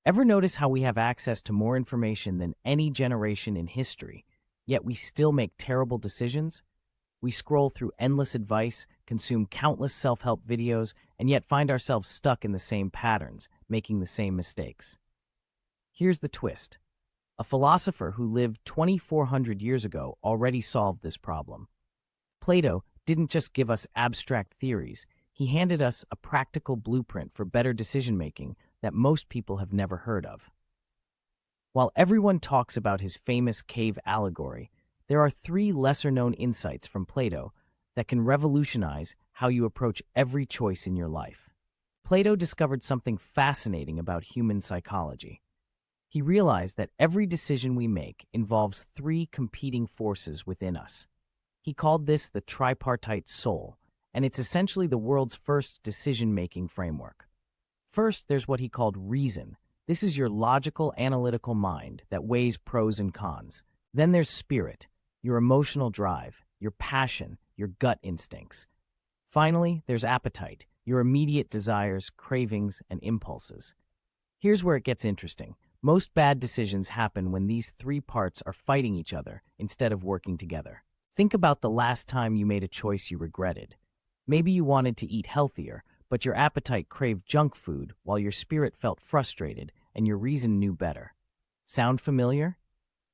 Ever notice how we have access to more information than any generation in history, yet we still make terrible decisions? We scroll through endless advice, consume countless self-help videos, and yet find ourselves stuck in the same patterns, making the same mistakes. Here's the twist. A philosopher who lived 2,400 years ago already solved this problem. Plato didn't just give us abstract theories, he handed us a practical blueprint for better decision-making that most people have never heard of. While everyone talks about his famous cave allegory, there are three lesser-known insights from Plato that can revolutionize how you approach every choice in your life. Plato discovered something fascinating about human psychology. He realized that every decision we make involves three competing forces within us. He called this the tripartite soul, and it's essentially the world's first decision-making framework. First, there's what he called reason. This is your logical, analytical mind that weighs pros and cons. Then there's spirit, your emotional drive, your passion, your gut instincts. Finally, there's appetite, your immediate desires, cravings, and impulses. Here's where it gets interesting. Most bad decisions happen when these three parts are fighting each other instead of working together. Think about the last time you made a choice you regretted. Maybe you wanted to eat healthier, but your appetite craved junk food while your spirit felt frustrated and your reason knew better. Sound familiar?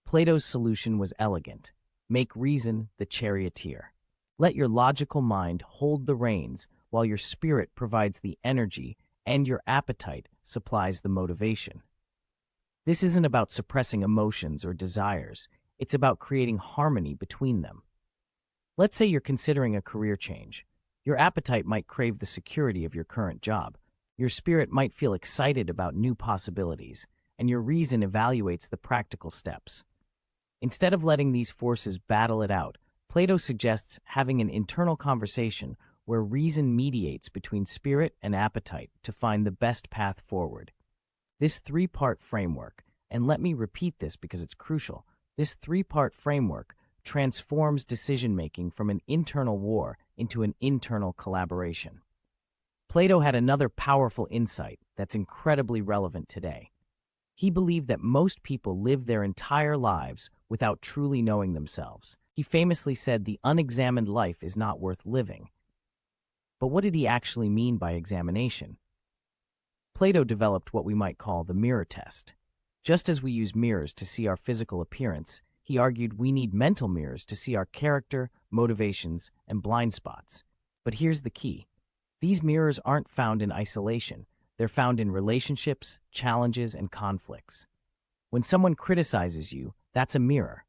Plato's solution was elegant. Make reason the charioteer. Let your logical mind hold the reins while your spirit provides the energy and your appetite supplies the motivation. This isn't about suppressing emotions or desires. It's about creating harmony between them. Let's say you're considering a career change. Your appetite might crave the security of your current job. Your spirit might feel excited about new possibilities, and your reason evaluates the practical steps. Instead of letting these forces battle it out, Plato suggests having an internal conversation where reason mediates between spirit and appetite to find the best path forward. This three-part framework, and let me repeat this because it's crucial, this three-part framework transforms decision-making from an internal war into an internal collaboration. Plato had another powerful insight that's incredibly relevant today. He believed that most people live their entire lives without truly knowing themselves. He famously said the unexamined life is not worth living. But what did he actually mean by examination? Plato developed what we might call the mirror test. Just as we use mirrors to see our physical appearance, he argued we need mental mirrors to see our character, motivations, and blind spots. But here's the key. These mirrors aren't found in isolation. They're found in relationships, challenges, and conflicts. When someone criticizes you, that's a mirror.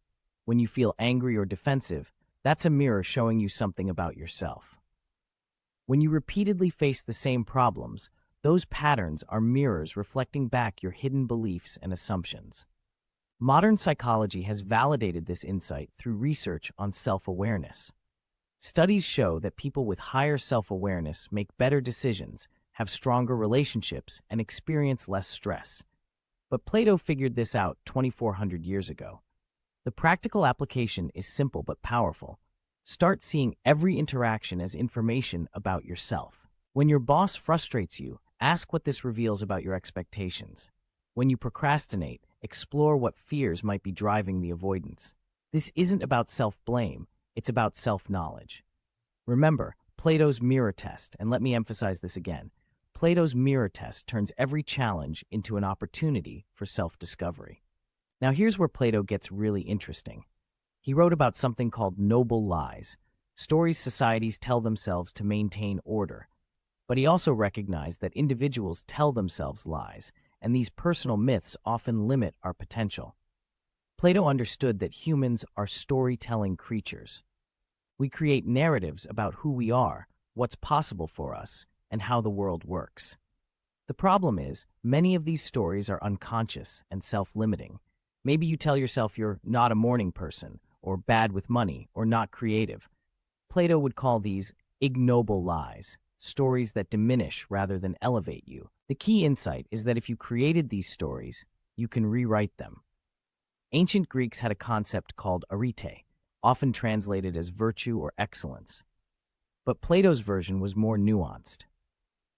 When you feel angry or defensive, that's a mirror showing you something about yourself. When you repeatedly face the same problems, those patterns are mirrors reflecting back your hidden beliefs and assumptions. Modern psychology has validated this insight through research on self-awareness. Studies show that people with higher self-awareness make better decisions, have stronger relationships, and experience less stress. But Plato figured this out 2,400 years ago. The practical application is simple but powerful. Start seeing every interaction as information about yourself. When your boss frustrates you, ask what this reveals about your expectations. When you procrastinate, explore what fears might be driving the avoidance. This isn't about self-blame, it's about self-knowledge. Remember, Plato's mirror test, and let me emphasize this again. Plato's mirror test turns every challenge into an opportunity for self-discovery. Now here's where Plato gets really interesting. He wrote about something called noble lies, stories societies tell themselves to maintain order. But he also recognized that individuals tell themselves lies, and these personal myths often limit our potential. Plato understood that humans are storytelling creatures. We create narratives about who we are, what's possible for us, and how the world works. The problem is, many of these stories are unconscious and self-limiting. Maybe you tell yourself you're not a morning person, or bad with money, or not creative. Plato would call these ignoble lies, stories that diminish rather than elevate you. The key insight is that if you created these stories, you can rewrite them. Ancient Greeks had a concept called arete, often translated as virtue or excellence. But Plato's version was more nuanced.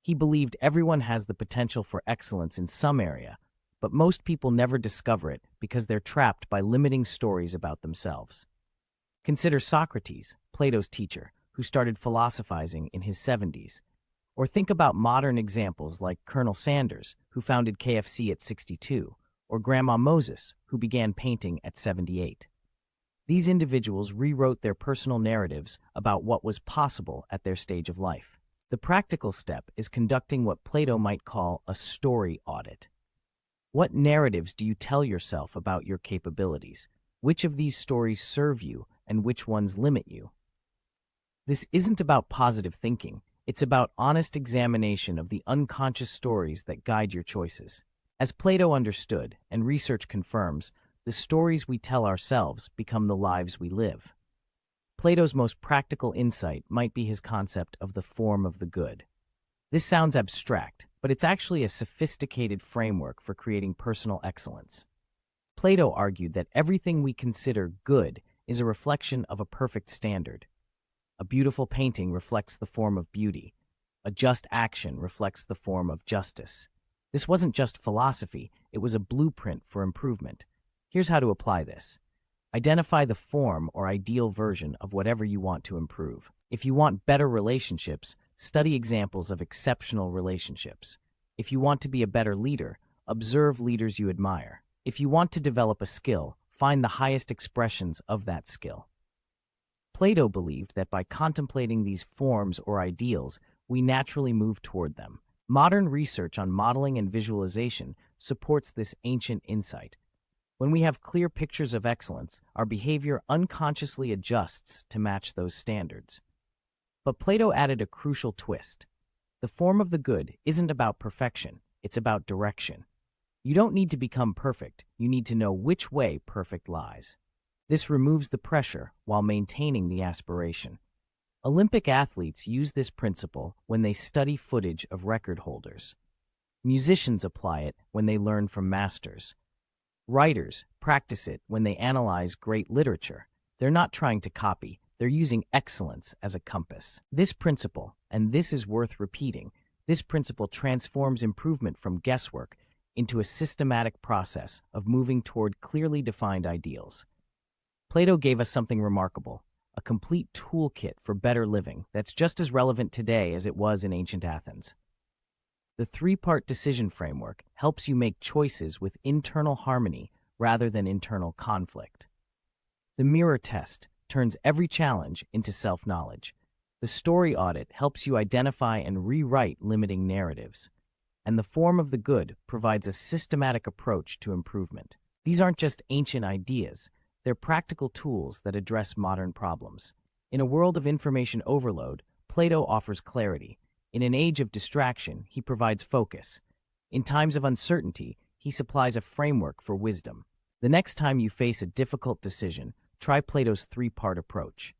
He believed everyone has the potential for excellence in some area, but most people never discover it because they're trapped by limiting stories about themselves. Consider Socrates, Plato's teacher, who started philosophizing in his 70s. Or think about modern examples like Colonel Sanders, who founded KFC at 62, or Grandma Moses, who began painting at 78. These individuals rewrote their personal narratives about what was possible at their stage of life. The practical step is conducting what Plato might call a story audit. What narratives do you tell yourself about your capabilities? Which of these stories serve you and which ones limit you? This isn't about positive thinking. It's about honest examination of the unconscious stories that guide your choices. As Plato understood, and research confirms, the stories we tell ourselves become the lives we live. Plato's most practical insight might be his concept of the form of the good. This sounds abstract, but it's actually a sophisticated framework for creating personal excellence. Plato argued that everything we consider good is a reflection of a perfect standard. A beautiful painting reflects the form of beauty. A just action reflects the form of justice. This wasn't just philosophy, it was a blueprint for improvement. Here's how to apply this. Identify the form or ideal version of whatever you want to improve. If you want better relationships, study examples of exceptional relationships. If you want to be a better leader, observe leaders you admire. If you want to develop a skill, find the highest expressions of that skill. Plato believed that by contemplating these forms or ideals, we naturally move toward them. Modern research on modeling and visualization supports this ancient insight. When we have clear pictures of excellence, our behavior unconsciously adjusts to match those standards. But Plato added a crucial twist. The form of the good isn't about perfection, it's about direction. You don't need to become perfect, you need to know which way perfect lies. This removes the pressure while maintaining the aspiration. Olympic athletes use this principle when they study footage of record holders. Musicians apply it when they learn from masters. Writers practice it when they analyze great literature. They're not trying to copy, they're using excellence as a compass. This principle, and this is worth repeating, this principle transforms improvement from guesswork into a systematic process of moving toward clearly defined ideals. Plato gave us something remarkable, a complete toolkit for better living that's just as relevant today as it was in ancient Athens. The three-part decision framework helps you make choices with internal harmony rather than internal conflict. The mirror test turns every challenge into self-knowledge. The story audit helps you identify and rewrite limiting narratives. And the form of the good provides a systematic approach to improvement. These aren't just ancient ideas. They're practical tools that address modern problems. In a world of information overload, Plato offers clarity. In an age of distraction, he provides focus. In times of uncertainty, he supplies a framework for wisdom. The next time you face a difficult decision, try Plato's three-part approach.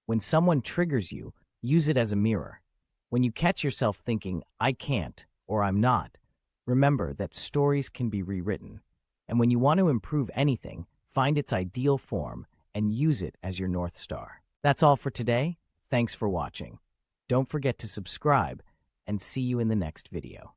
When someone triggers you, use it as a mirror. When you catch yourself thinking, "I can't," or "I'm not," remember that stories can be rewritten. And when you want to improve anything, find its ideal form and use it as your North Star. That's all for today. Thanks for watching. Don't forget to subscribe and see you in the next video.